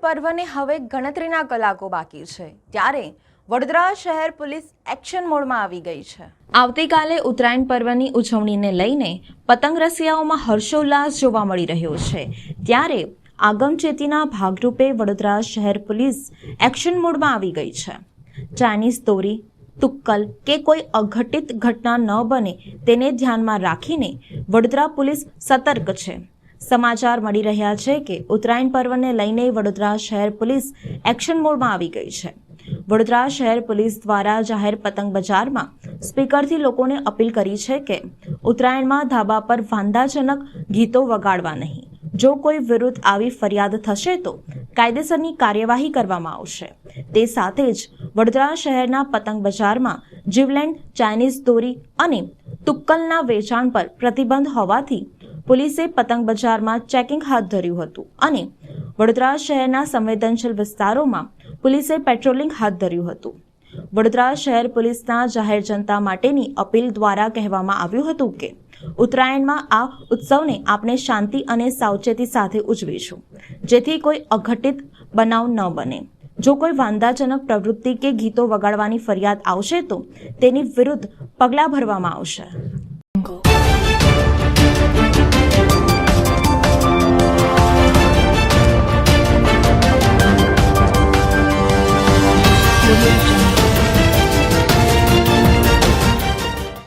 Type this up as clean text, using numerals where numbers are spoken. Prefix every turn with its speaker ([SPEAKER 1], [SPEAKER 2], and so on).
[SPEAKER 1] પર્વને હવે ગણતરીના કલાકો બાકી છે ત્યારે વડોદરા શહેર પોલીસ એક્શન મોડમાં આવી ગઈ છે। આવતીકાલે ઉત્તરાયણ પર્વની ઉજવણીને લઈને પતંગ રસિયાઓમાં હર્ષોલ્લાસ જોવા મળી રહ્યો છે ત્યારે આગમચેતીના ભાગરૂપે વડોદરા શહેર પોલીસ એક્શન મોડમાં આવી ગઈ છે। ચાઇનીઝ દોરી, તુક્કલ કે કોઈ અઘટિત ઘટના ન બને તેને ધ્યાનમાં રાખીને વડોદરા પોલીસ સતર્ક છે। સમાચાર મળી રહ્યા છે કે ઉત્તરાયણ પર્વને લઈને વડોદરા શહેર પોલીસ એક્શન મોડમાં આવી ગઈ છે। વડોદરા શહેર પોલીસ દ્વારા જાહેર પતંગ બજારમાં સ્પીકરથી લોકોને અપીલ કરી છે કે ઉત્તરાયણમાં ધાબા પર વાંધાજનક ગીતો વગાડવા નહીં। જો કોઈ વિરુદ્ધ આવી ફરિયાદ થશે તો કાયદેસરની કાર્યવાહી કરવામાં આવશે। તે સાથે જ વડોદરા શહેરના પતંગ બજારમાં જીવલેણ ચાઇનીઝ દોરી અને તુક્કલના વેચાણ પર પ્રતિબંધ હોવાથી પોલીસે પતંગ બજારમાં ચેકિંગ હાથ ધર્યું હતું અને વડોદરા શહેરના સંવેદનશીલ વિસ્તારોમાં પોલીસે પેટ્રોલિંગ હાથ ધર્યું હતું। વડોદરા શહેર પોલીસના જાહેર જનતા માટેની અપીલ દ્વારા કહેવામાં આવ્યું હતું કે ઉત્તરાયણમાં આ ઉત્સવને આપણે શાંતિ અને સાવચેતી સાથે ઉજવીશું, જેથી કોઈ અઘટિત બનાવ ન બને। જો કોઈ વાંધાજનક પ્રવૃત્તિ કે ગીતો વગાડવાની ફરિયાદ આવશે તો તેની વિરુદ્ધ પગલાં ભરવામાં આવશે।